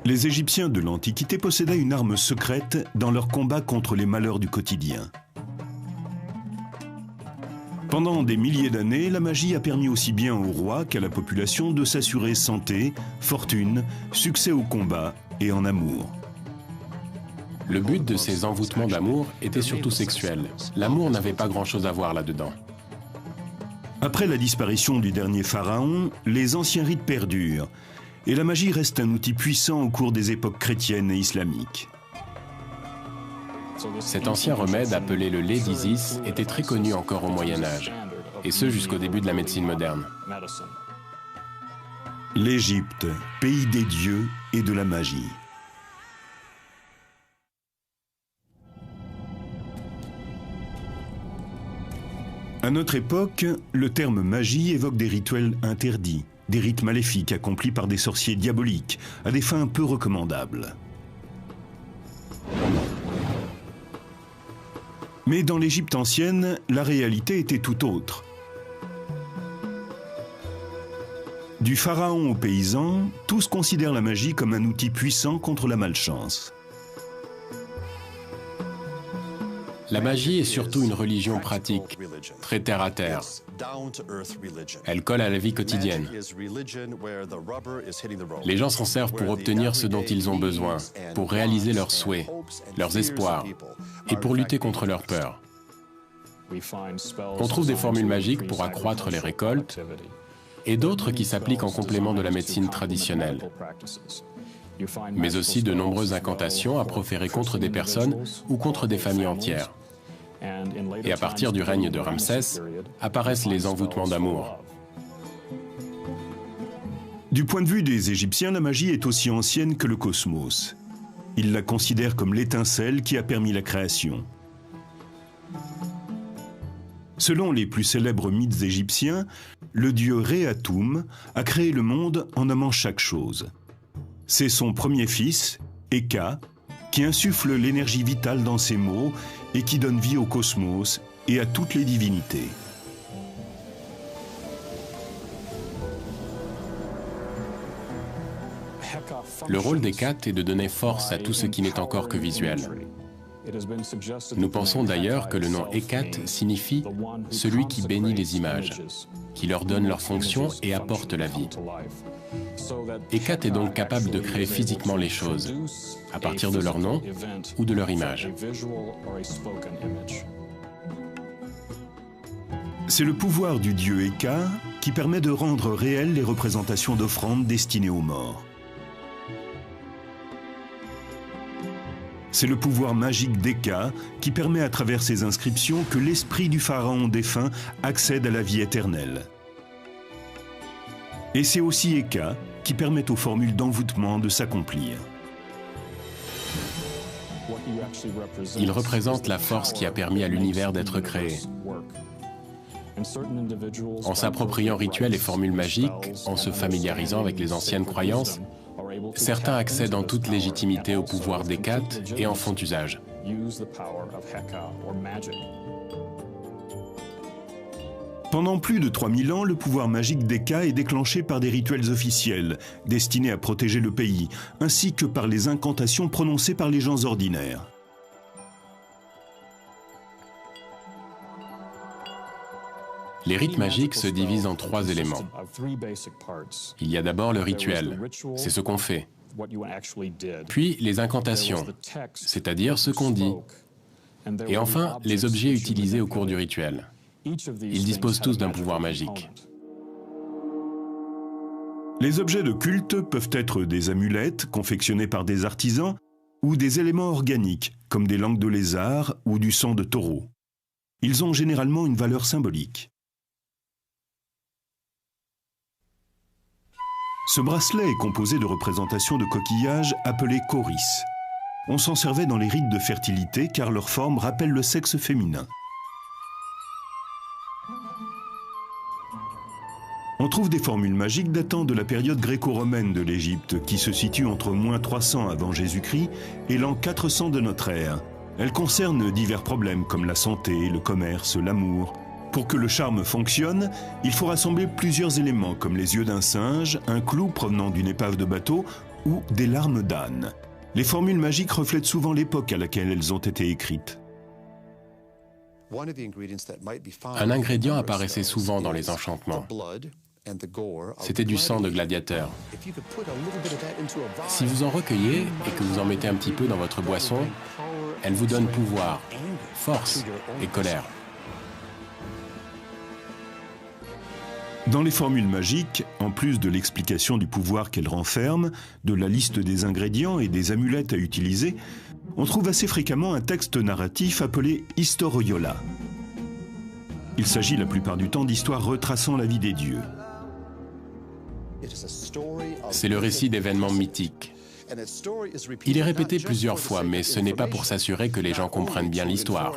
Les Égyptiens de l'Antiquité possédaient une arme secrète dans leur combat contre les malheurs du quotidien. Pendant des milliers d'années, la magie a permis aussi bien aux rois qu'à la population de s'assurer santé, fortune, succès au combat et en amour. Le but de ces envoûtements d'amour était surtout sexuel. L'amour n'avait pas grand-chose à voir là-dedans. Après la disparition du dernier pharaon, les anciens rites perdurent, et la magie reste un outil puissant au cours des époques chrétiennes et islamiques. Cet ancien remède appelé le lait d'Isis était très connu encore au Moyen-Âge, et ce jusqu'au début de la médecine moderne. L'Égypte, pays des dieux et de la magie. À notre époque, le terme magie évoque des rituels interdits, des rites maléfiques accomplis par des sorciers diaboliques, à des fins peu recommandables. Mais dans l'Égypte ancienne, la réalité était tout autre. Du pharaon aux paysans, tous considèrent la magie comme un outil puissant contre la malchance. La magie est surtout une religion pratique, très terre à terre. Elle colle à la vie quotidienne. Les gens s'en servent pour obtenir ce dont ils ont besoin, pour réaliser leurs souhaits, leurs espoirs, et pour lutter contre leurs peurs. On trouve des formules magiques pour accroître les récoltes, et d'autres qui s'appliquent en complément de la médecine traditionnelle. Mais aussi de nombreuses incantations à proférer contre des personnes ou contre des familles entières. Et à partir du règne de Ramsès, apparaissent les envoûtements d'amour. Du point de vue des Égyptiens, la magie est aussi ancienne que le cosmos. Ils la considèrent comme l'étincelle qui a permis la création. Selon les plus célèbres mythes égyptiens, le dieu Ré-Atoum a créé le monde en nommant chaque chose. C'est son premier fils, Eka, qui insuffle l'énergie vitale dans ses mots et qui donne vie au cosmos et à toutes les divinités. Le rôle d'Hécat est de donner force à tout ce qui n'est encore que visuel. Nous pensons d'ailleurs que le nom Hécat signifie « celui qui bénit les images », qui leur donne leur fonction et apporte la vie. Hécat est donc capable de créer physiquement les choses, à partir de leur nom ou de leur image. C'est le pouvoir du dieu Eka qui permet de rendre réelles les représentations d'offrandes destinées aux morts. C'est le pouvoir magique d'Eka qui permet à travers ces inscriptions que l'esprit du pharaon défunt accède à la vie éternelle. Et c'est aussi Eka qui permet aux formules d'envoûtement de s'accomplir. Il représente la force qui a permis à l'univers d'être créé. En s'appropriant rituels et formules magiques, en se familiarisant avec les anciennes croyances, certains accèdent en toute légitimité au pouvoir d'Hécat et en font usage. Pendant plus de 3000 ans, le pouvoir magique d'Eka est déclenché par des rituels officiels, destinés à protéger le pays, ainsi que par les incantations prononcées par les gens ordinaires. Les rites magiques se divisent en 3 éléments. Il y a d'abord le rituel, c'est ce qu'on fait. Puis les incantations, c'est-à-dire ce qu'on dit. Et enfin, les objets utilisés au cours du rituel. Ils disposent tous d'un pouvoir magique. Les objets de culte peuvent être des amulettes confectionnées par des artisans ou des éléments organiques, comme des langues de lézard ou du sang de taureau. Ils ont généralement une valeur symbolique. Ce bracelet est composé de représentations de coquillages appelés choris. On s'en servait dans les rites de fertilité car leur forme rappelle le sexe féminin. On trouve des formules magiques datant de la période gréco-romaine de l'Égypte, qui se situe entre -300 avant Jésus-Christ et l'an 400 de notre ère. Elles concernent divers problèmes comme la santé, le commerce, l'amour. Pour que le charme fonctionne, il faut rassembler plusieurs éléments comme les yeux d'un singe, un clou provenant d'une épave de bateau ou des larmes d'âne. Les formules magiques reflètent souvent l'époque à laquelle elles ont été écrites. Un ingrédient apparaissait souvent dans les enchantements. C'était du sang de gladiateur. Si vous en recueillez et que vous en mettez un petit peu dans votre boisson, elle vous donne pouvoir, force et colère. Dans les formules magiques, en plus de l'explication du pouvoir qu'elles renferment, de la liste des ingrédients et des amulettes à utiliser, on trouve assez fréquemment un texte narratif appelé historiola. Il s'agit la plupart du temps d'histoires retraçant la vie des dieux. C'est le récit d'événements mythiques. Il est répété plusieurs fois, mais ce n'est pas pour s'assurer que les gens comprennent bien l'histoire.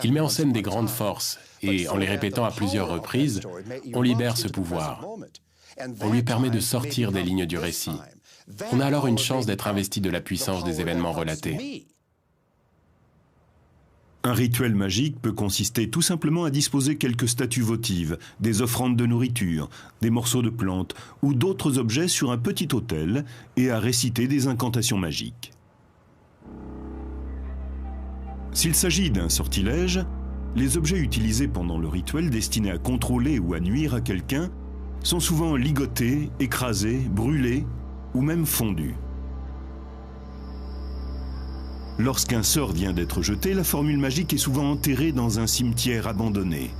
Il met en scène des grandes forces, et en les répétant à plusieurs reprises, on libère ce pouvoir. On lui permet de sortir des lignes du récit. On a alors une chance d'être investi de la puissance des événements relatés. Un rituel magique peut consister tout simplement à disposer quelques statues votives, des offrandes de nourriture, des morceaux de plantes ou d'autres objets sur un petit autel et à réciter des incantations magiques. S'il s'agit d'un sortilège, les objets utilisés pendant le rituel destinés à contrôler ou à nuire à quelqu'un sont souvent ligotés, écrasés, brûlés ou même fondus. Lorsqu'un sort vient d'être jeté, la formule magique est souvent enterrée dans un cimetière abandonné.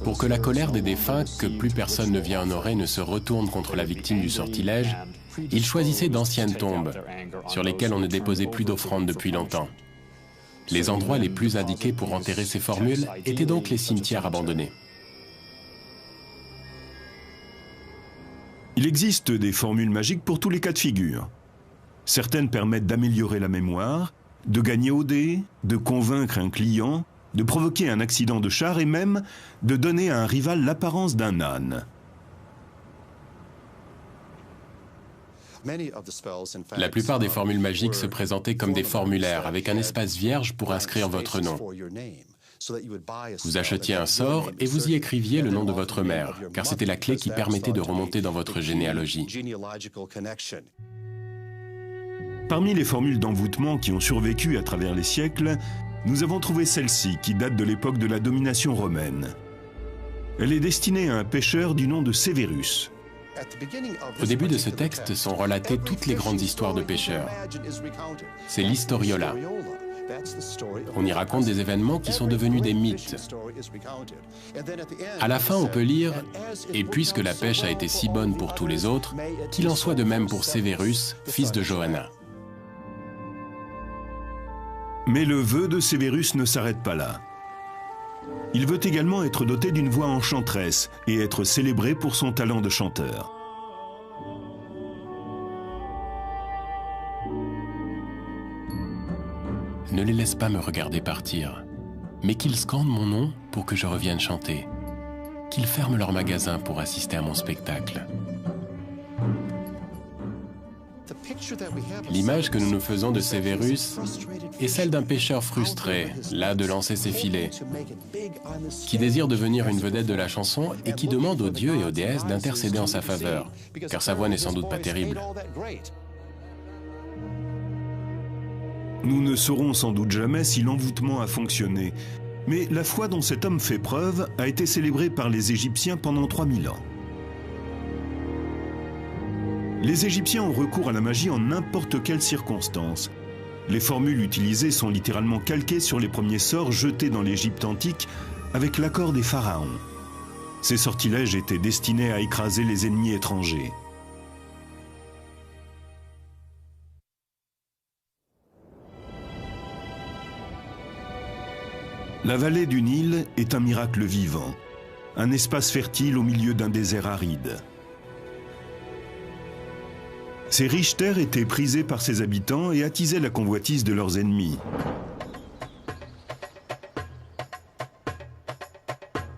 Pour que la colère des défunts, que plus personne ne vient honorer, ne se retourne contre la victime du sortilège, ils choisissaient d'anciennes tombes, sur lesquelles on ne déposait plus d'offrandes depuis longtemps. Les endroits les plus indiqués pour enterrer ces formules étaient donc les cimetières abandonnés. Il existe des formules magiques pour tous les cas de figure. Certaines permettent d'améliorer la mémoire, de gagner au dé, de convaincre un client, de provoquer un accident de char et même de donner à un rival l'apparence d'un âne. La plupart des formules magiques se présentaient comme des formulaires avec un espace vierge pour inscrire votre nom. Vous achetiez un sort et vous y écriviez le nom de votre mère, car c'était la clé qui permettait de remonter dans votre généalogie. Parmi les formules d'envoûtement qui ont survécu à travers les siècles, nous avons trouvé celle-ci qui date de l'époque de la domination romaine. Elle est destinée à un pêcheur du nom de Sévérus. Au début de ce texte sont relatées toutes les grandes histoires de pêcheurs. C'est l'historiola. On y raconte des événements qui sont devenus des mythes. À la fin, on peut lire « Et puisque la pêche a été si bonne pour tous les autres, qu'il en soit de même pour Sévérus, fils de Johanna. » Mais le vœu de Sévérus ne s'arrête pas là. Il veut également être doté d'une voix enchanteresse et être célébré pour son talent de chanteur. Ne les laisse pas me regarder partir, mais qu'ils scandent mon nom pour que je revienne chanter. Qu'ils ferment leur magasin pour assister à mon spectacle. L'image que nous nous faisons de Sévérus est celle d'un pêcheur frustré, las de lancer ses filets, qui désire devenir une vedette de la chanson et qui demande aux dieux et aux déesses d'intercéder en sa faveur, car sa voix n'est sans doute pas terrible. Nous ne saurons sans doute jamais si l'envoûtement a fonctionné, mais la foi dont cet homme fait preuve a été célébrée par les Égyptiens pendant 3000 ans. Les Égyptiens ont recours à la magie en n'importe quelle circonstance. Les formules utilisées sont littéralement calquées sur les premiers sorts jetés dans l'Égypte antique avec l'accord des pharaons. Ces sortilèges étaient destinés à écraser les ennemis étrangers. La vallée du Nil est un miracle vivant, un espace fertile au milieu d'un désert aride. Ces riches terres étaient prisées par ses habitants et attisaient la convoitise de leurs ennemis.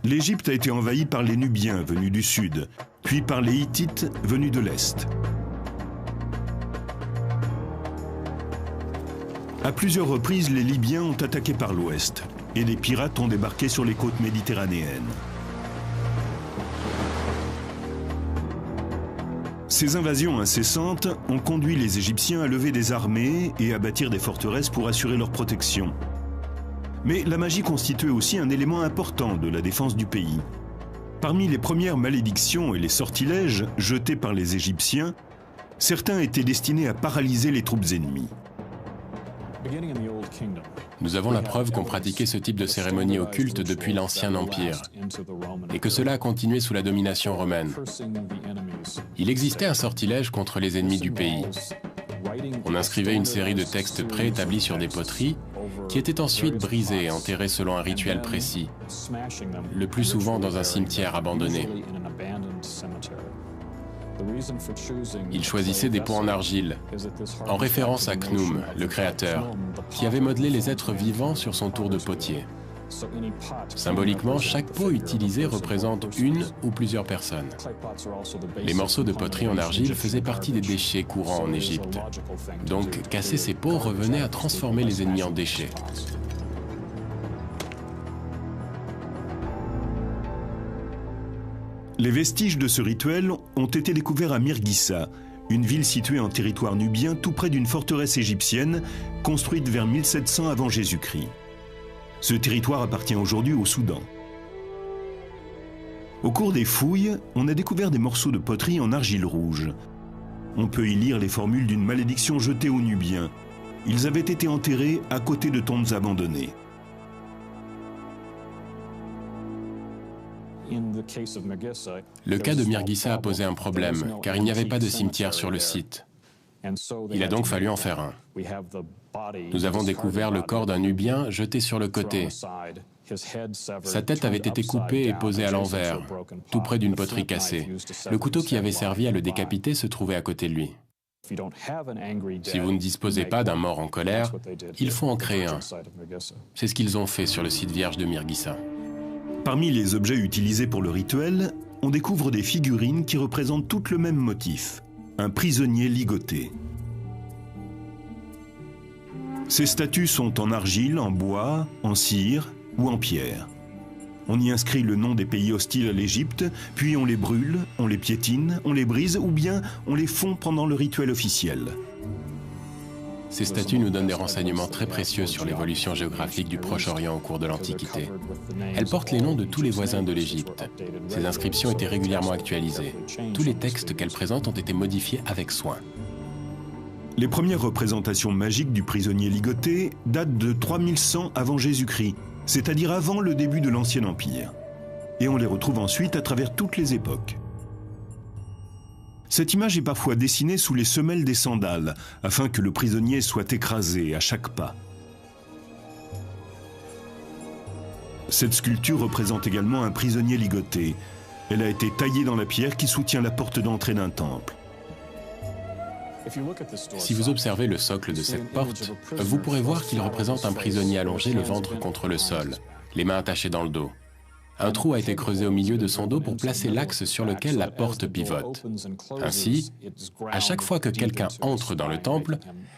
L'Égypte a été envahie par les Nubiens venus du sud, puis par les Hittites venus de l'est. À plusieurs reprises, les Libyens ont attaqué par l'ouest et des pirates ont débarqué sur les côtes méditerranéennes. Ces invasions incessantes ont conduit les Égyptiens à lever des armées et à bâtir des forteresses pour assurer leur protection. Mais la magie constituait aussi un élément important de la défense du pays. Parmi les premières malédictions et les sortilèges jetés par les Égyptiens, certains étaient destinés à paralyser les troupes ennemies. Nous avons la preuve qu'on pratiquait ce type de cérémonie occulte depuis l'Ancien Empire et que cela a continué sous la domination romaine. Il existait un sortilège contre les ennemis du pays. On inscrivait une série de textes préétablis sur des poteries qui étaient ensuite brisés et enterrés selon un rituel précis, le plus souvent dans un cimetière abandonné. Il choisissait des pots en argile, en référence à Khnum, le créateur, qui avait modelé les êtres vivants sur son tour de potier. Symboliquement, chaque pot utilisé représente une ou plusieurs personnes. Les morceaux de poterie en argile faisaient partie des déchets courants en Égypte. Donc, casser ces pots revenait à transformer les ennemis en déchets. Les vestiges de ce rituel ont été découverts à Mirghissa, une ville située en territoire nubien tout près d'une forteresse égyptienne construite vers 1700 avant Jésus-Christ. Ce territoire appartient aujourd'hui au Soudan. Au cours des fouilles, on a découvert des morceaux de poterie en argile rouge. On peut y lire les formules d'une malédiction jetée aux Nubiens. Ils avaient été enterrés à côté de tombes abandonnées. Le cas de Mirghissa a posé un problème, car il n'y avait pas de cimetière sur le site. Il a donc fallu en faire un. Nous avons découvert le corps d'un Nubien jeté sur le côté. Sa tête avait été coupée et posée à l'envers, tout près d'une poterie cassée. Le couteau qui avait servi à le décapiter se trouvait à côté de lui. Si vous ne disposez pas d'un mort en colère, il faut en créer un. C'est ce qu'ils ont fait sur le site vierge de Mirghissa. Parmi les objets utilisés pour le rituel, on découvre des figurines qui représentent toutes le même motif, un prisonnier ligoté. Ces statues sont en argile, en bois, en cire ou en pierre. On y inscrit le nom des pays hostiles à l'Égypte, puis on les brûle, on les piétine, on les brise ou bien on les fond pendant le rituel officiel. Ces statues nous donnent des renseignements très précieux sur l'évolution géographique du Proche-Orient au cours de l'Antiquité. Elles portent les noms de tous les voisins de l'Égypte. Ces inscriptions étaient régulièrement actualisées. Tous les textes qu'elles présentent ont été modifiés avec soin. Les premières représentations magiques du prisonnier ligoté datent de 3100 avant Jésus-Christ, c'est-à-dire avant le début de l'Ancien Empire. Et on les retrouve ensuite à travers toutes les époques. Cette image est parfois dessinée sous les semelles des sandales, afin que le prisonnier soit écrasé à chaque pas. Cette sculpture représente également un prisonnier ligoté. Elle a été taillée dans la pierre qui soutient la porte d'entrée d'un temple. Si vous observez le socle de cette porte, vous pourrez voir qu'il représente un prisonnier allongé le ventre contre le sol, les mains attachées dans le dos. Un trou a été creusé au milieu de son dos pour placer l'axe sur lequel la porte pivote. Ainsi, à chaque fois que quelqu'un entre dans le temple,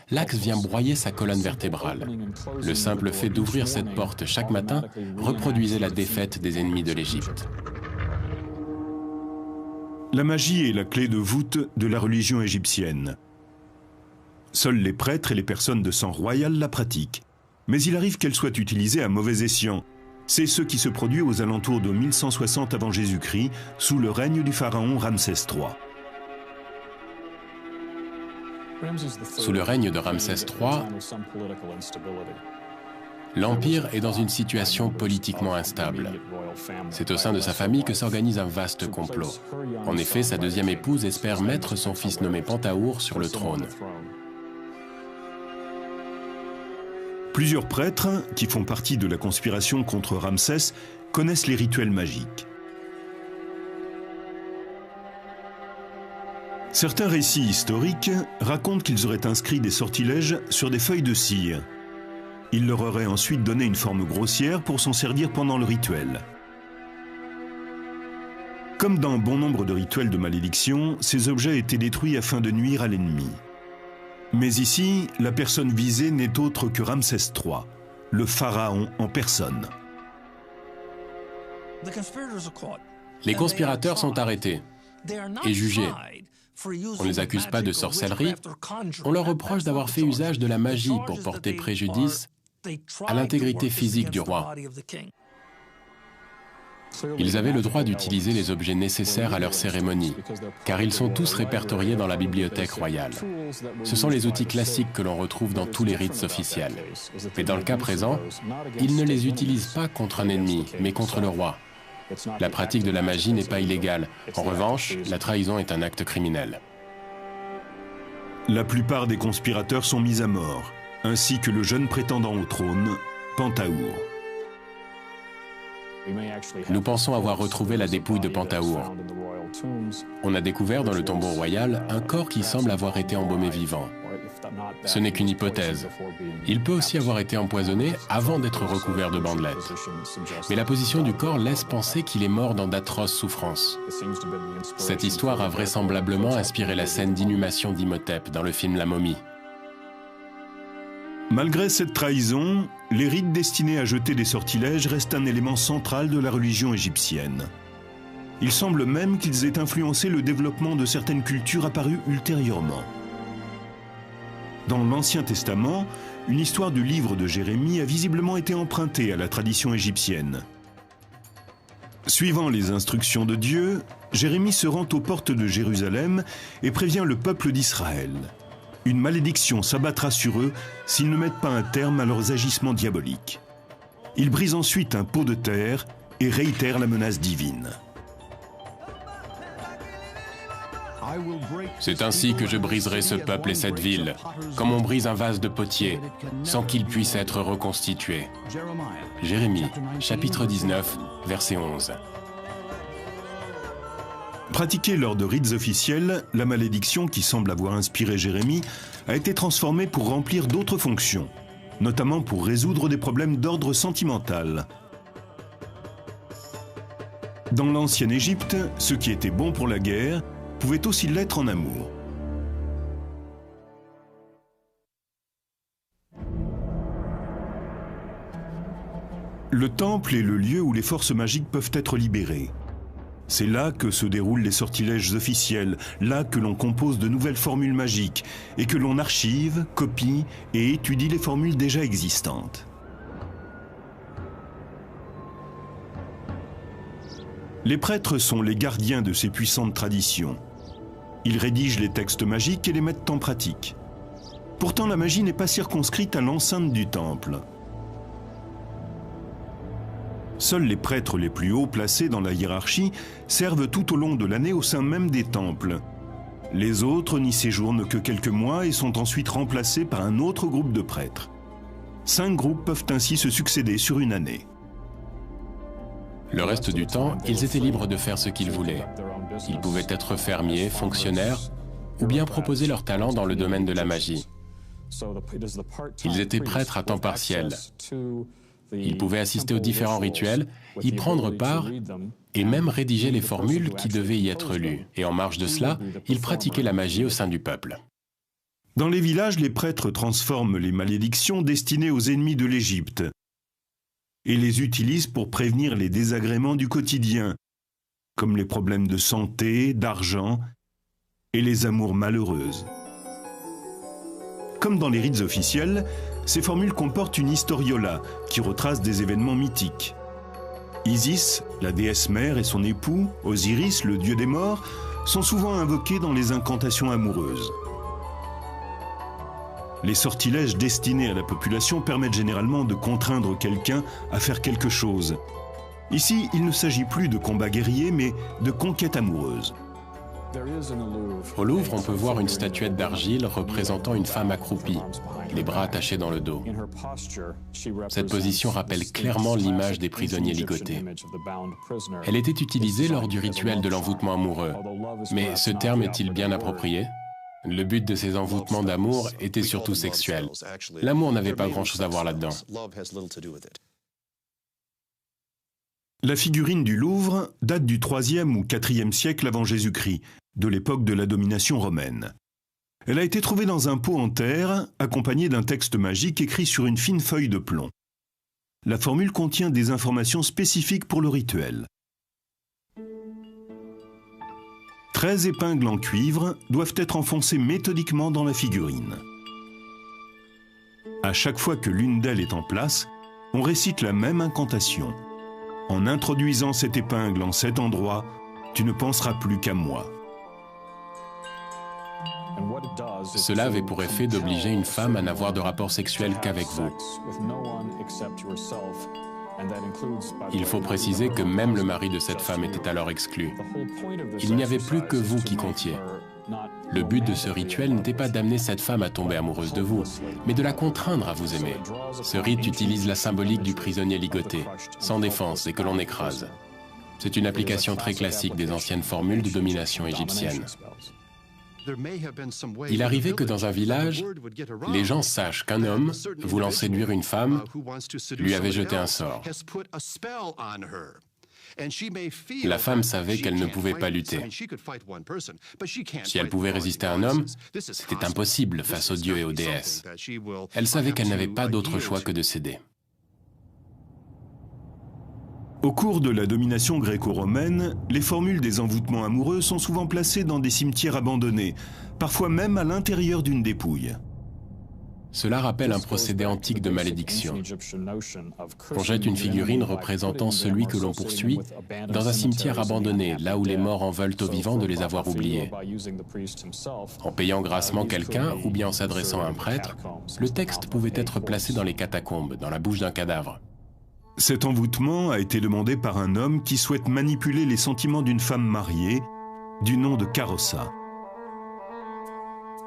l'axe vient broyer sa colonne vertébrale. Le simple fait d'ouvrir cette porte chaque matin reproduisait la défaite des ennemis de l'Égypte. La magie est la clé de voûte de la religion égyptienne. Seuls les prêtres et les personnes de sang royal la pratiquent. Mais il arrive qu'elle soit utilisée à mauvais escient. C'est ce qui se produit aux alentours de 1160 avant Jésus-Christ, sous le règne du pharaon Ramsès III. Sous le règne de Ramsès III, l'Empire est dans une situation politiquement instable. C'est au sein de sa famille que s'organise un vaste complot. En effet, sa deuxième épouse espère mettre son fils nommé Pentahour sur le trône. Plusieurs prêtres, qui font partie de la conspiration contre Ramsès, connaissent les rituels magiques. Certains récits historiques racontent qu'ils auraient inscrit des sortilèges sur des feuilles de cire. Ils leur auraient ensuite donné une forme grossière pour s'en servir pendant le rituel. Comme dans bon nombre de rituels de malédiction, ces objets étaient détruits afin de nuire à l'ennemi. Mais ici, la personne visée n'est autre que Ramsès III, le pharaon en personne. Les conspirateurs sont arrêtés. et jugés. On ne les accuse pas de sorcellerie, on leur reproche d'avoir fait usage de la magie pour porter préjudice à l'intégrité physique du roi. Ils avaient le droit d'utiliser les objets nécessaires à leur cérémonie, car ils sont tous répertoriés dans la bibliothèque royale. Ce sont les outils classiques que l'on retrouve dans tous les rites officiels. Mais dans le cas présent, ils ne les utilisent pas contre un ennemi, mais contre le roi. La pratique de la magie n'est pas illégale. En revanche, la trahison est un acte criminel. La plupart des conspirateurs sont mis à mort, ainsi que le jeune prétendant au trône, Pantaour. Nous pensons avoir retrouvé la dépouille de Pantaour. On a découvert dans le tombeau royal un corps qui semble avoir été embaumé vivant. Ce n'est qu'une hypothèse. Il peut aussi avoir été empoisonné avant d'être recouvert de bandelettes. Mais la position du corps laisse penser qu'il est mort dans d'atroces souffrances. Cette histoire a vraisemblablement inspiré la scène d'inhumation d'Imhotep dans le film La Momie. Malgré cette trahison, les rites destinés à jeter des sortilèges restent un élément central de la religion égyptienne. Il semble même qu'ils aient influencé le développement de certaines cultures apparues ultérieurement. Dans l'Ancien Testament, une histoire du livre de Jérémie a visiblement été empruntée à la tradition égyptienne. Suivant les instructions de Dieu, Jérémie se rend aux portes de Jérusalem et prévient le peuple d'Israël. Une malédiction s'abattra sur eux s'ils ne mettent pas un terme à leurs agissements diaboliques. Il brise ensuite un pot de terre et réitère la menace divine. C'est ainsi que je briserai ce peuple et cette ville, comme on brise un vase de potier, sans qu'il puisse être reconstitué. Jérémie, chapitre 19, verset 11. Pratiquée lors de rites officiels, la malédiction qui semble avoir inspiré Jérémie a été transformée pour remplir d'autres fonctions, notamment pour résoudre des problèmes d'ordre sentimental. Dans l'ancienne Égypte, ce qui était bon pour la guerre pouvait aussi l'être en amour. Le temple est le lieu où les forces magiques peuvent être libérées. C'est là que se déroulent les sortilèges officiels, là que l'on compose de nouvelles formules magiques et que l'on archive, copie et étudie les formules déjà existantes. Les prêtres sont les gardiens de ces puissantes traditions. Ils rédigent les textes magiques et les mettent en pratique. Pourtant, la magie n'est pas circonscrite à l'enceinte du temple. Seuls les prêtres les plus hauts placés dans la hiérarchie servent tout au long de l'année au sein même des temples. Les autres n'y séjournent que quelques mois et sont ensuite remplacés par un autre groupe de prêtres. 5 groupes peuvent ainsi se succéder sur une année. Le reste du temps, ils étaient libres de faire ce qu'ils voulaient. Ils pouvaient être fermiers, fonctionnaires, ou bien proposer leur talent dans le domaine de la magie. Ils étaient prêtres à temps partiel. Ils pouvaient assister aux différents rituels, y prendre part et même rédiger les formules qui devaient y être lues. Et en marge de cela, ils pratiquaient la magie au sein du peuple. Dans les villages, les prêtres transforment les malédictions destinées aux ennemis de l'Égypte et les utilisent pour prévenir les désagréments du quotidien, comme les problèmes de santé, d'argent et les amours malheureuses. Comme dans les rites officiels, ces formules comportent une historiola qui retrace des événements mythiques. Isis, la déesse mère, et son époux, Osiris, le dieu des morts, sont souvent invoqués dans les incantations amoureuses. Les sortilèges destinés à la population permettent généralement de contraindre quelqu'un à faire quelque chose. Ici, il ne s'agit plus de combat guerrier, mais de conquête amoureuse. Au Louvre, on peut voir une statuette d'argile représentant une femme accroupie, les bras attachés dans le dos. Cette position rappelle clairement l'image des prisonniers ligotés. Elle était utilisée lors du rituel de l'envoûtement amoureux. Mais ce terme est-il bien approprié ? Le but de ces envoûtements d'amour était surtout sexuel. L'amour n'avait pas grand-chose à voir là-dedans. La figurine du Louvre date du IIIe ou IVe siècle avant Jésus-Christ, de l'époque de la domination romaine. Elle a été trouvée dans un pot en terre, accompagnée d'un texte magique écrit sur une fine feuille de plomb. La formule contient des informations spécifiques pour le rituel. 13 épingles en cuivre doivent être enfoncées méthodiquement dans la figurine. À chaque fois que l'une d'elles est en place, on récite la même incantation. En introduisant cette épingle en cet endroit, tu ne penseras plus qu'à moi. Cela avait pour effet d'obliger une femme à n'avoir de rapport sexuel qu'avec vous. Il faut préciser que même le mari de cette femme était alors exclu. Il n'y avait plus que vous qui comptiez. Le but de ce rituel n'était pas d'amener cette femme à tomber amoureuse de vous, mais de la contraindre à vous aimer. Ce rite utilise la symbolique du prisonnier ligoté, sans défense et que l'on écrase. C'est une application très classique des anciennes formules de domination égyptienne. Il arrivait que dans un village, les gens sachent qu'un homme, voulant séduire une femme, lui avait jeté un sort. La femme savait qu'elle ne pouvait pas lutter. Si elle pouvait résister à un homme, c'était impossible face aux dieux et aux déesses. Elle savait qu'elle n'avait pas d'autre choix que de céder. Au cours de la domination gréco-romaine, les formules des envoûtements amoureux sont souvent placées dans des cimetières abandonnés, parfois même à l'intérieur d'une dépouille. Cela rappelle un procédé antique de malédiction. On jette une figurine représentant celui que l'on poursuit dans un cimetière abandonné, là où les morts en veulent aux vivants de les avoir oubliés. En payant grassement quelqu'un ou bien en s'adressant à un prêtre, le texte pouvait être placé dans les catacombes, dans la bouche d'un cadavre. Cet envoûtement a été demandé par un homme qui souhaite manipuler les sentiments d'une femme mariée, du nom de Karossa.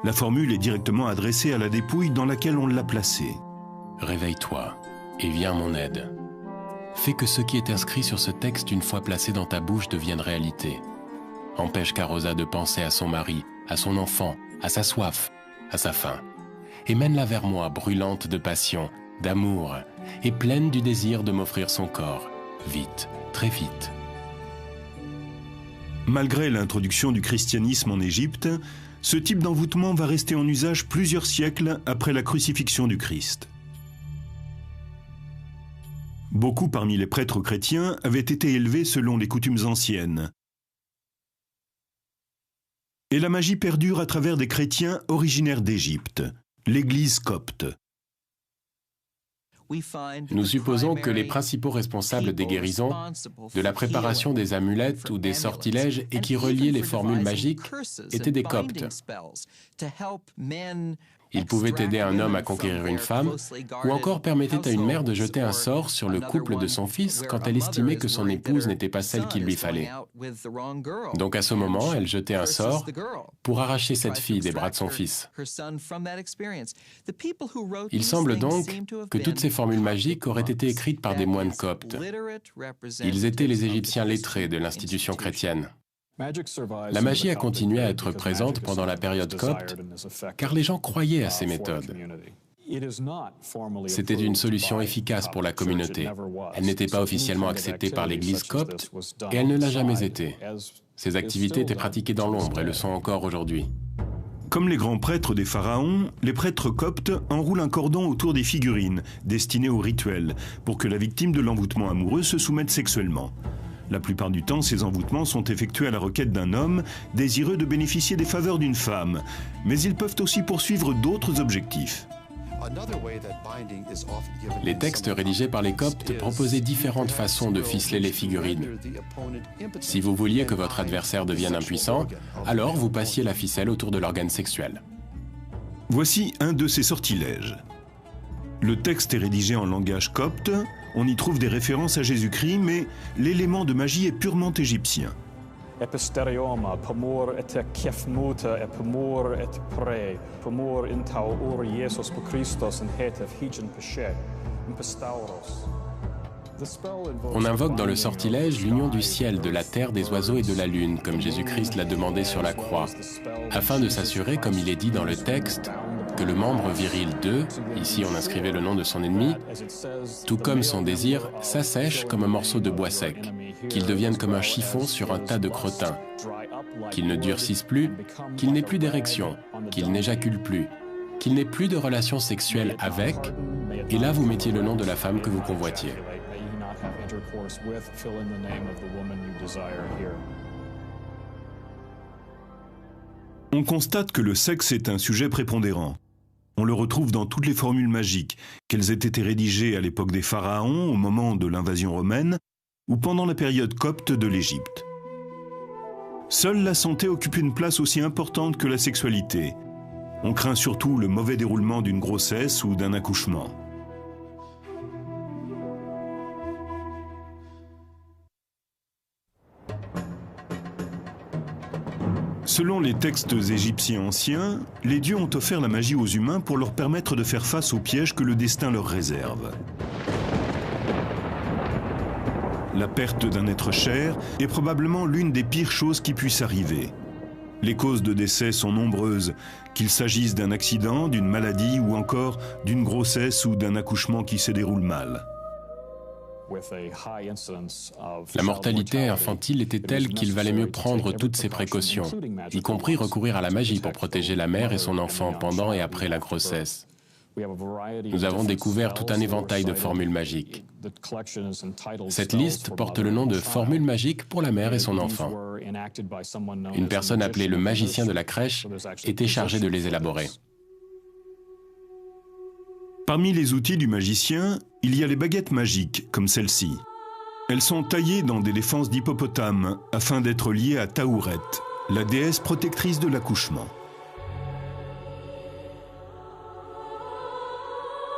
La formule est directement adressée à la dépouille dans laquelle on l'a placée. Réveille-toi et viens à mon aide. Fais que ce qui est inscrit sur ce texte une fois placé dans ta bouche devienne réalité. Empêche Karossa de penser à son mari, à son enfant, à sa soif, à sa faim. Et mène-la vers moi, brûlante de passion, d'amour, et pleine du désir de m'offrir son corps. Vite, très vite. Malgré l'introduction du christianisme en Égypte, ce type d'envoûtement va rester en usage plusieurs siècles après la crucifixion du Christ. Beaucoup parmi les prêtres chrétiens avaient été élevés selon les coutumes anciennes. Et la magie perdure à travers des chrétiens originaires d'Égypte, l'Église copte. Nous supposons que les principaux responsables des guérisons, de la préparation des amulettes ou des sortilèges et qui reliaient les formules magiques étaient des coptes. Ils pouvaient aider un homme à conquérir une femme, ou encore permettaient à une mère de jeter un sort sur le couple de son fils quand elle estimait que son épouse n'était pas celle qu'il lui fallait. Donc à ce moment, elle jetait un sort pour arracher cette fille des bras de son fils. Il semble donc que toutes ces formules magiques auraient été écrites par des moines coptes. Ils étaient les Égyptiens lettrés de l'institution chrétienne. La magie a continué à être présente pendant la période copte, car les gens croyaient à ces méthodes. C'était une solution efficace pour la communauté. Elle n'était pas officiellement acceptée par l'Église copte, et elle ne l'a jamais été. Ces activités étaient pratiquées dans l'ombre et le sont encore aujourd'hui. Comme les grands prêtres des pharaons, les prêtres coptes enroulent un cordon autour des figurines, destinées au rituel, pour que la victime de l'envoûtement amoureux se soumette sexuellement. La plupart du temps, ces envoûtements sont effectués à la requête d'un homme désireux de bénéficier des faveurs d'une femme, mais ils peuvent aussi poursuivre d'autres objectifs. Les textes rédigés par les coptes proposaient différentes façons de ficeler les figurines. Si vous vouliez que votre adversaire devienne impuissant, alors vous passiez la ficelle autour de l'organe sexuel. Voici un de ces sortilèges. Le texte est rédigé en langage copte, on y trouve des références à Jésus-Christ, mais l'élément de magie est purement égyptien. On invoque dans le sortilège l'union du ciel, de la terre, des oiseaux et de la lune, comme Jésus-Christ l'a demandé sur la croix, afin de s'assurer, comme il est dit dans le texte, que le membre viril d'eux, ici on inscrivait le nom de son ennemi, tout comme son désir, s'assèche comme un morceau de bois sec, qu'il devienne comme un chiffon sur un tas de crottins, qu'il ne durcisse plus, qu'il n'ait plus d'érection, qu'il n'éjacule plus, qu'il n'ait plus de relations sexuelles avec, et là vous mettiez le nom de la femme que vous convoitiez. On constate que le sexe est un sujet prépondérant. On le retrouve dans toutes les formules magiques, qu'elles aient été rédigées à l'époque des pharaons, au moment de l'invasion romaine, ou pendant la période copte de l'Égypte. Seule la santé occupe une place aussi importante que la sexualité. On craint surtout le mauvais déroulement d'une grossesse ou d'un accouchement. Selon les textes égyptiens anciens, les dieux ont offert la magie aux humains pour leur permettre de faire face aux pièges que le destin leur réserve. La perte d'un être cher est probablement l'une des pires choses qui puissent arriver. Les causes de décès sont nombreuses, qu'il s'agisse d'un accident, d'une maladie ou encore d'une grossesse ou d'un accouchement qui se déroule mal. La mortalité infantile était telle qu'il valait mieux prendre toutes ces précautions, y compris recourir à la magie pour protéger la mère et son enfant pendant et après la grossesse. Nous avons découvert tout un éventail de formules magiques. Cette liste porte le nom de formules magiques pour la mère et son enfant. Une personne appelée le magicien de la crèche était chargée de les élaborer. Parmi les outils du magicien, il y a les baguettes magiques, comme celle-ci. Elles sont taillées dans des défenses d'hippopotame afin d'être liées à Taouret, la déesse protectrice de l'accouchement.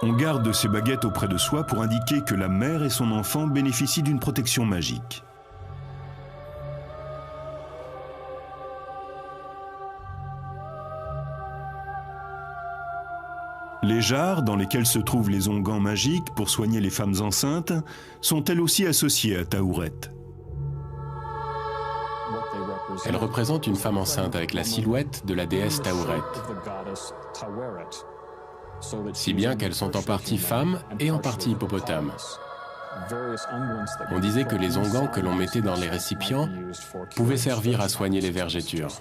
On garde ces baguettes auprès de soi pour indiquer que la mère et son enfant bénéficient d'une protection magique. Les jarres, dans lesquelles se trouvent les onguents magiques pour soigner les femmes enceintes, sont elles aussi associées à Taouret. Elle représente une femme enceinte avec la silhouette de la déesse Taouret. Si bien qu'elles sont en partie femmes et en partie hippopotames. On disait que les onguents que l'on mettait dans les récipients pouvaient servir à soigner les vergetures.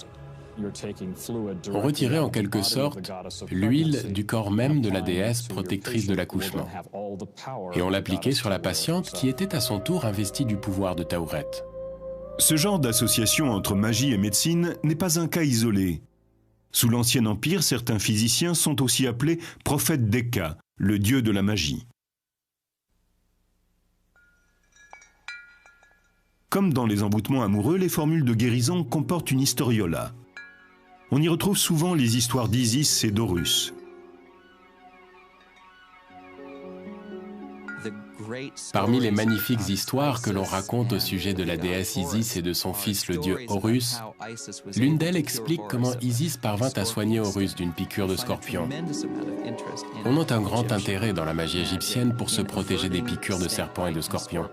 On retirait en quelque sorte l'huile du corps même de la déesse protectrice de l'accouchement. Et on l'appliquait sur la patiente qui était à son tour investie du pouvoir de Taouret. Ce genre d'association entre magie et médecine n'est pas un cas isolé. Sous l'Ancien Empire, certains physiciens sont aussi appelés prophètes d'Eka, le dieu de la magie. Comme dans les emboutements amoureux, les formules de guérison comportent une historiola. On y retrouve souvent les histoires d'Isis et d'Horus. Parmi les magnifiques histoires que l'on raconte au sujet de la déesse Isis et de son fils le dieu Horus, l'une d'elles explique comment Isis parvint à soigner Horus d'une piqûre de scorpion. On note un grand intérêt dans la magie égyptienne pour se protéger des piqûres de serpents et de scorpions.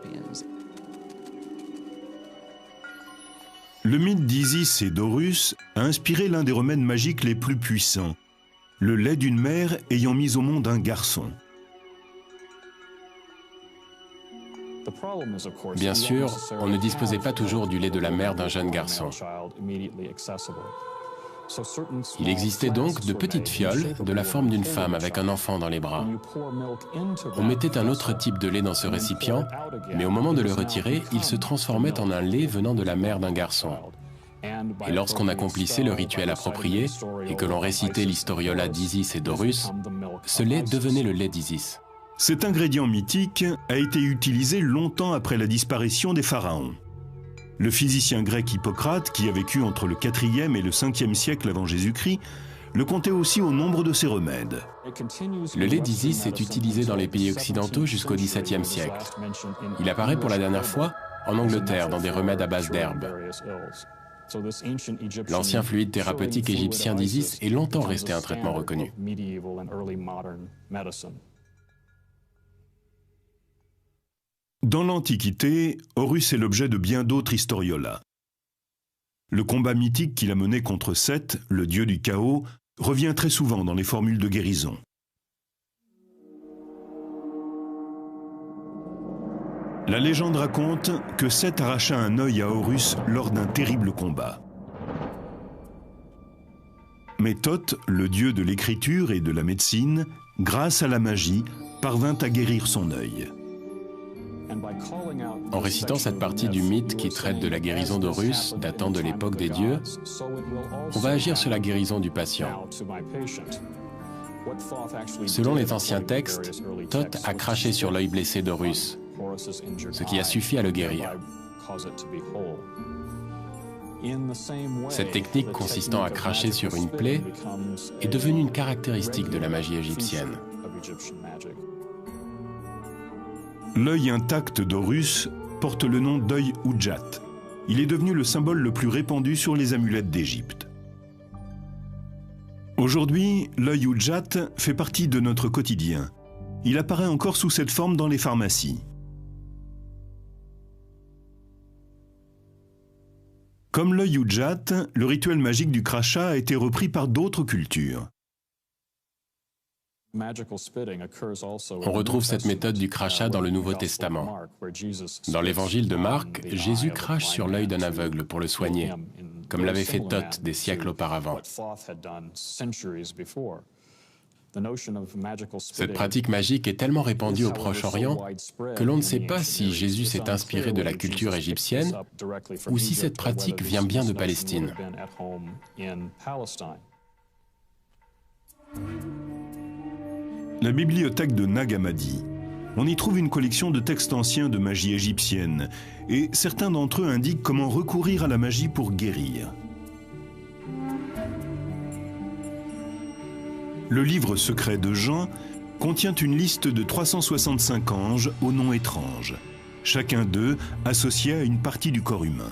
Le mythe d'Isis et d'Horus a inspiré l'un des remèdes magiques les plus puissants, le lait d'une mère ayant mis au monde un garçon. Bien sûr, on ne disposait pas toujours du lait de la mère d'un jeune garçon. Il existait donc de petites fioles de la forme d'une femme avec un enfant dans les bras. On mettait un autre type de lait dans ce récipient, mais au moment de le retirer, il se transformait en un lait venant de la mère d'un garçon. Et lorsqu'on accomplissait le rituel approprié et que l'on récitait l'historiola d'Isis et d'Horus, ce lait devenait le lait d'Isis. Cet ingrédient mythique a été utilisé longtemps après la disparition des pharaons. Le physicien grec Hippocrate, qui a vécu entre le 4e et le 5e siècle avant Jésus-Christ, le comptait aussi au nombre de ses remèdes. Le lait d'Isis est utilisé dans les pays occidentaux jusqu'au XVIIe siècle. Il apparaît pour la dernière fois en Angleterre dans des remèdes à base d'herbes. L'ancien fluide thérapeutique égyptien d'Isis est longtemps resté un traitement reconnu. Dans l'Antiquité, Horus est l'objet de bien d'autres historiolas. Le combat mythique qu'il a mené contre Seth, le dieu du chaos, revient très souvent dans les formules de guérison. La légende raconte que Seth arracha un œil à Horus lors d'un terrible combat. Mais Thoth, le dieu de l'écriture et de la médecine, grâce à la magie, parvint à guérir son œil. En récitant cette partie du mythe qui traite de la guérison d'Horus, datant de l'époque des dieux, on va agir sur la guérison du patient. Selon les anciens textes, Thoth a craché sur l'œil blessé d'Horus, ce qui a suffi à le guérir. Cette technique consistant à cracher sur une plaie est devenue une caractéristique de la magie égyptienne. L'œil intact d'Horus porte le nom d'œil Udjat. Il est devenu le symbole le plus répandu sur les amulettes d'Égypte. Aujourd'hui, l'œil Udjat fait partie de notre quotidien. Il apparaît encore sous cette forme dans les pharmacies. Comme l'œil Udjat, le rituel magique du crachat a été repris par d'autres cultures. On retrouve cette méthode du crachat dans le Nouveau Testament. Dans l'évangile de Marc, Jésus crache sur l'œil d'un aveugle pour le soigner, comme l'avait fait Thoth des siècles auparavant. Cette pratique magique est tellement répandue au Proche-Orient que l'on ne sait pas si Jésus s'est inspiré de la culture égyptienne ou si cette pratique vient bien de Palestine. La bibliothèque de Nag Hammadi. On y trouve une collection de textes anciens de magie égyptienne, et certains d'entre eux indiquent comment recourir à la magie pour guérir. Le livre secret de Jean contient une liste de 365 anges aux noms étranges, chacun d'eux associé à une partie du corps humain.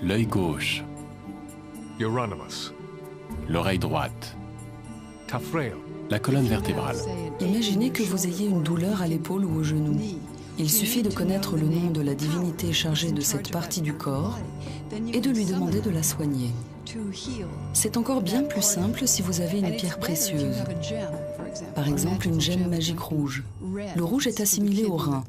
L'œil gauche, l'oreille droite, la colonne vertébrale. Imaginez que vous ayez une douleur à l'épaule ou au genou. Il suffit de connaître le nom de la divinité chargée de cette partie du corps et de lui demander de la soigner. C'est encore bien plus simple si vous avez une pierre précieuse. Par exemple, une gemme magique rouge. Le rouge est assimilé au rein.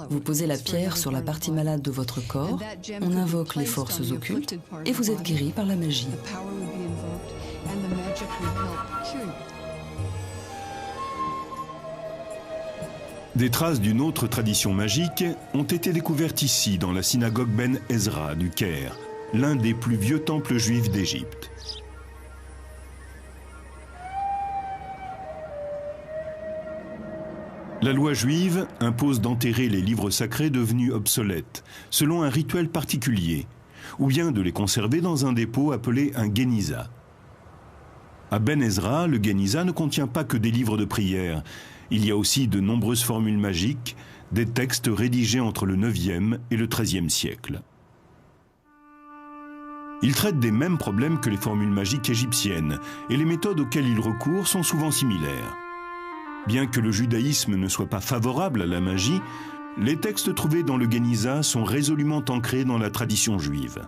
Vous posez la pierre sur la partie malade de votre corps, on invoque les forces occultes et vous êtes guéri par la magie. Des traces d'une autre tradition magique ont été découvertes ici, dans la synagogue Ben Ezra du Caire, l'un des plus vieux temples juifs d'Égypte. La loi juive impose d'enterrer les livres sacrés devenus obsolètes, selon un rituel particulier, ou bien de les conserver dans un dépôt appelé un Géniza. À Ben Ezra, le Géniza ne contient pas que des livres de prière. Il y a aussi de nombreuses formules magiques, des textes rédigés entre le 9e et le 13e siècle. Il traite des mêmes problèmes que les formules magiques égyptiennes, et les méthodes auxquelles il recourt sont souvent similaires. Bien que le judaïsme ne soit pas favorable à la magie, les textes trouvés dans le Géniza sont résolument ancrés dans la tradition juive.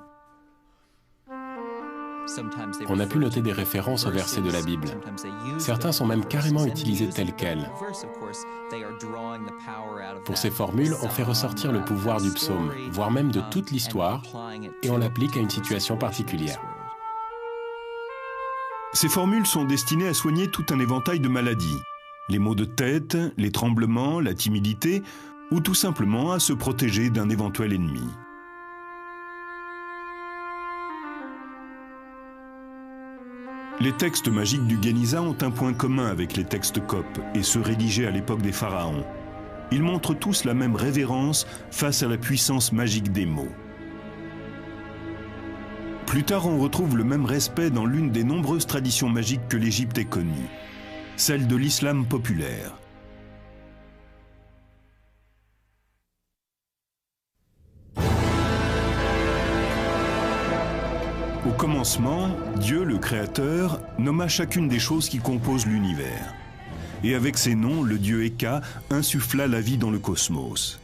On a pu noter des références aux versets de la Bible. Certains sont même carrément utilisés tels quels. Pour ces formules, on fait ressortir le pouvoir du psaume, voire même de toute l'histoire, et on l'applique à une situation particulière. Ces formules sont destinées à soigner tout un éventail de maladies. Les maux de tête, les tremblements, la timidité, ou tout simplement à se protéger d'un éventuel ennemi. Les textes magiques du Géniza ont un point commun avec les textes coptes et ceux rédigés à l'époque des pharaons. Ils montrent tous la même révérence face à la puissance magique des mots. Plus tard, on retrouve le même respect dans l'une des nombreuses traditions magiques que l'Égypte ait connues, celle de l'islam populaire. Au commencement, Dieu, le Créateur, nomma chacune des choses qui composent l'univers. Et avec ces noms, le dieu Eka insuffla la vie dans le cosmos.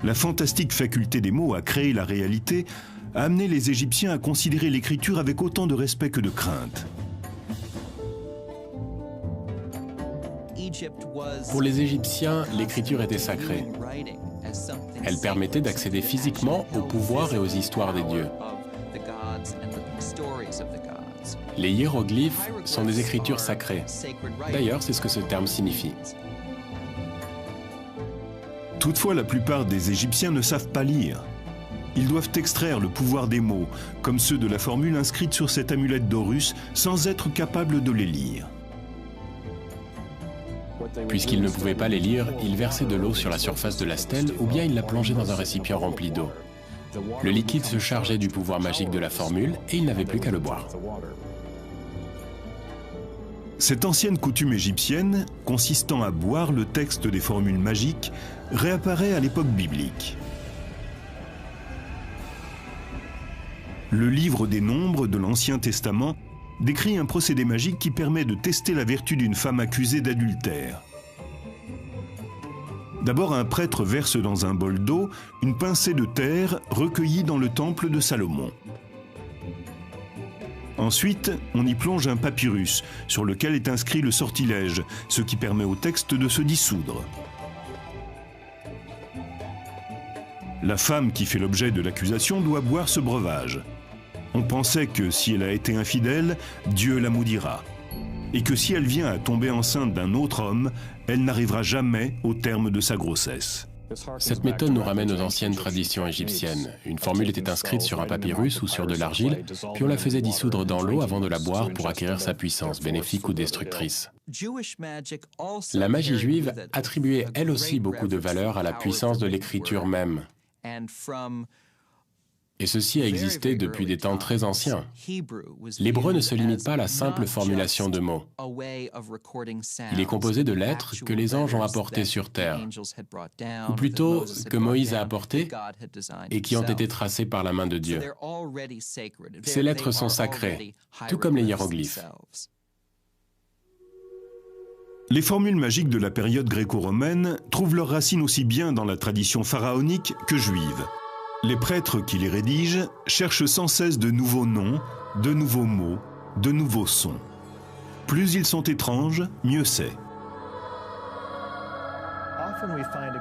La fantastique faculté des mots à créer la réalité a amené les Égyptiens à considérer l'écriture avec autant de respect que de crainte. Pour les Égyptiens, l'écriture était sacrée. Elle permettait d'accéder physiquement au pouvoir et aux histoires des dieux. Les hiéroglyphes sont des écritures sacrées. D'ailleurs, c'est ce que ce terme signifie. Toutefois, la plupart des Égyptiens ne savent pas lire. Ils doivent extraire le pouvoir des mots, comme ceux de la formule inscrite sur cette amulette d'Horus, sans être capables de les lire. Puisqu'ils ne pouvaient pas les lire, ils versaient de l'eau sur la surface de la stèle ou bien ils la plongeaient dans un récipient rempli d'eau. Le liquide se chargeait du pouvoir magique de la formule et ils n'avaient plus qu'à le boire. Cette ancienne coutume égyptienne, consistant à boire le texte des formules magiques, réapparaît à l'époque biblique. Le livre des Nombres de l'Ancien Testament décrit un procédé magique qui permet de tester la vertu d'une femme accusée d'adultère. D'abord, un prêtre verse dans un bol d'eau une pincée de terre recueillie dans le temple de Salomon. Ensuite, on y plonge un papyrus sur lequel est inscrit le sortilège, ce qui permet au texte de se dissoudre. La femme qui fait l'objet de l'accusation doit boire ce breuvage. On pensait que si elle a été infidèle, Dieu la maudira. Et que si elle vient à tomber enceinte d'un autre homme, elle n'arrivera jamais au terme de sa grossesse. Cette méthode nous ramène aux anciennes traditions égyptiennes. Une formule était inscrite sur un papyrus ou sur de l'argile, puis on la faisait dissoudre dans l'eau avant de la boire pour acquérir sa puissance, bénéfique ou destructrice. La magie juive attribuait elle aussi beaucoup de valeur à la puissance de l'écriture même. Et ceci a existé depuis des temps très anciens. L'hébreu ne se limite pas à la simple formulation de mots. Il est composé de lettres que les anges ont apportées sur terre, ou plutôt que Moïse a apportées et qui ont été tracées par la main de Dieu. Ces lettres sont sacrées, tout comme les hiéroglyphes. Les formules magiques de la période gréco-romaine trouvent leurs racines aussi bien dans la tradition pharaonique que juive. Les prêtres qui les rédigent cherchent sans cesse de nouveaux noms, de nouveaux mots, de nouveaux sons. Plus ils sont étranges, mieux c'est.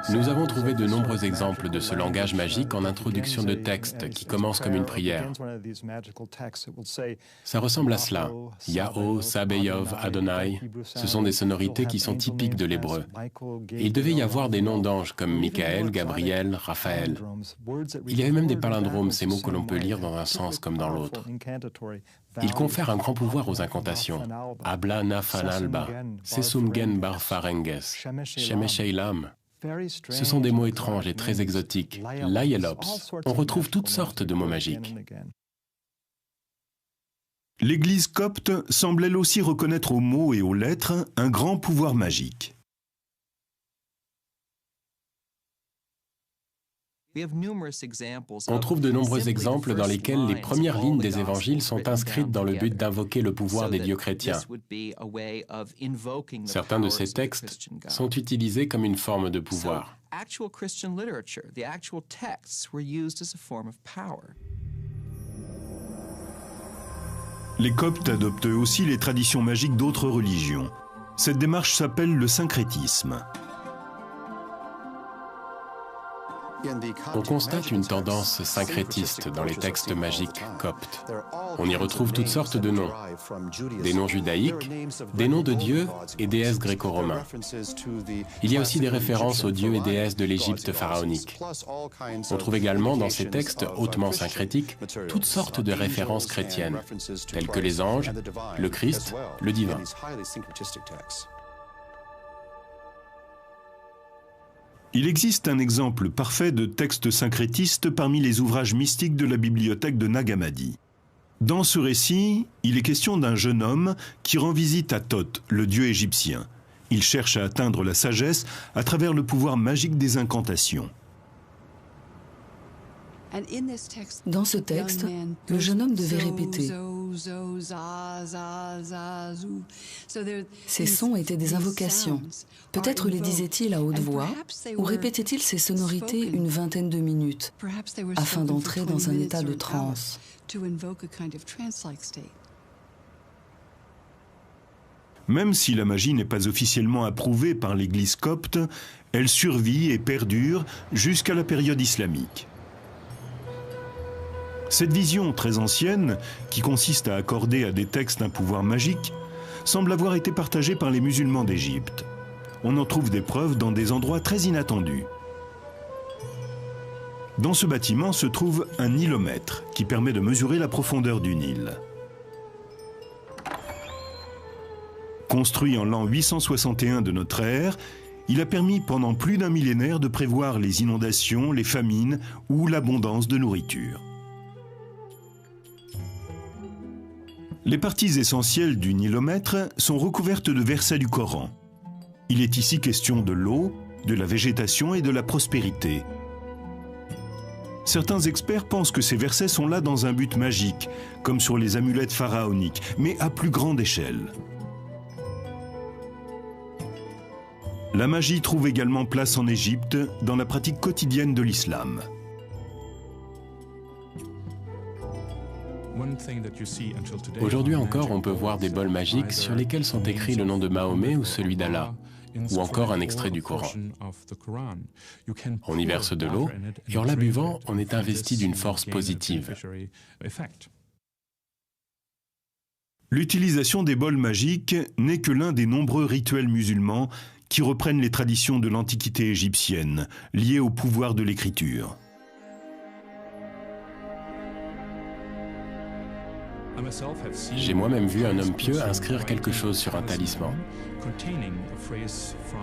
Nous avons trouvé de nombreux exemples de ce langage magique en introduction de textes qui commencent comme une prière. Ça ressemble à cela. Yahoo, Sabeyov, Adonai, ce sont des sonorités qui sont typiques de l'hébreu. Et il devait y avoir des noms d'anges comme Michael, Gabriel, Raphaël. Il y avait même des palindromes, ces mots que l'on peut lire dans un sens comme dans l'autre. Il confère un grand pouvoir aux incantations. Abla Nafanalba, Sesumgen Barfarenges, Shemesheilam. Ce sont des mots étranges et très exotiques. Laielops. On retrouve toutes sortes de mots magiques. L'Église copte semble elle aussi reconnaître aux mots et aux lettres un grand pouvoir magique. On trouve de nombreux exemples dans lesquels les premières lignes des évangiles sont inscrites dans le but d'invoquer le pouvoir des dieux chrétiens. Certains de ces textes sont utilisés comme une forme de pouvoir. Les Coptes adoptent aussi les traditions magiques d'autres religions. Cette démarche s'appelle le syncrétisme. On constate une tendance syncrétiste dans les textes magiques coptes. On y retrouve toutes sortes de noms. Des noms judaïques, des noms de dieux et déesses gréco-romains. Il y a aussi des références aux dieux et déesses de l'Égypte pharaonique. On trouve également dans ces textes hautement syncrétiques toutes sortes de références chrétiennes, telles que les anges, le Christ, le divin. Il existe un exemple parfait de texte syncrétiste parmi les ouvrages mystiques de la bibliothèque de Nag Hammadi. Dans ce récit, il est question d'un jeune homme qui rend visite à Thoth, le dieu égyptien. Il cherche à atteindre la sagesse à travers le pouvoir magique des incantations. Dans ce texte, le jeune homme devait répéter. Ces sons étaient des invocations. Peut-être les disait-il à haute voix, ou répétait-il ces sonorités une vingtaine de minutes, afin d'entrer dans un état de transe. Même si la magie n'est pas officiellement approuvée par l'Église copte, elle survit et perdure jusqu'à la période islamique. Cette vision très ancienne, qui consiste à accorder à des textes un pouvoir magique, semble avoir été partagée par les musulmans d'Égypte. On en trouve des preuves dans des endroits très inattendus. Dans ce bâtiment se trouve un nilomètre qui permet de mesurer la profondeur du Nil. Construit en l'an 861 de notre ère, il a permis pendant plus d'un millénaire de prévoir les inondations, les famines ou l'abondance de nourriture. Les parties essentielles du nilomètre sont recouvertes de versets du Coran. Il est ici question de l'eau, de la végétation et de la prospérité. Certains experts pensent que ces versets sont là dans un but magique, comme sur les amulettes pharaoniques, mais à plus grande échelle. La magie trouve également place en Égypte dans la pratique quotidienne de l'islam. Aujourd'hui encore, on peut voir des bols magiques sur lesquels sont écrits le nom de Mahomet ou celui d'Allah, ou encore un extrait du Coran. On y verse de l'eau, et en la buvant, on est investi d'une force positive. L'utilisation des bols magiques n'est que l'un des nombreux rituels musulmans qui reprennent les traditions de l'Antiquité égyptienne, liées au pouvoir de l'écriture. J'ai moi-même vu un homme pieux inscrire quelque chose sur un talisman.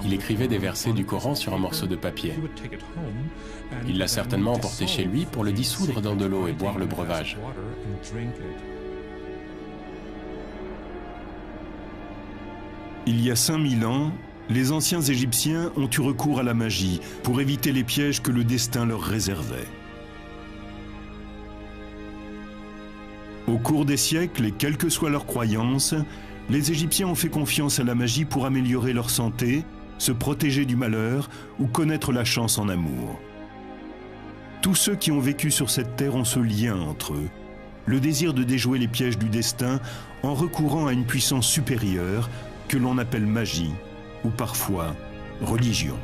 Il écrivait des versets du Coran sur un morceau de papier. Il l'a certainement emporté chez lui pour le dissoudre dans de l'eau et boire le breuvage. Il y a 5000 ans, les anciens Égyptiens ont eu recours à la magie pour éviter les pièges que le destin leur réservait. Au cours des siècles, et quelles que soient leurs croyances, les Égyptiens ont fait confiance à la magie pour améliorer leur santé, se protéger du malheur ou connaître la chance en amour. Tous ceux qui ont vécu sur cette terre ont ce lien entre eux, le désir de déjouer les pièges du destin en recourant à une puissance supérieure que l'on appelle magie ou parfois religion.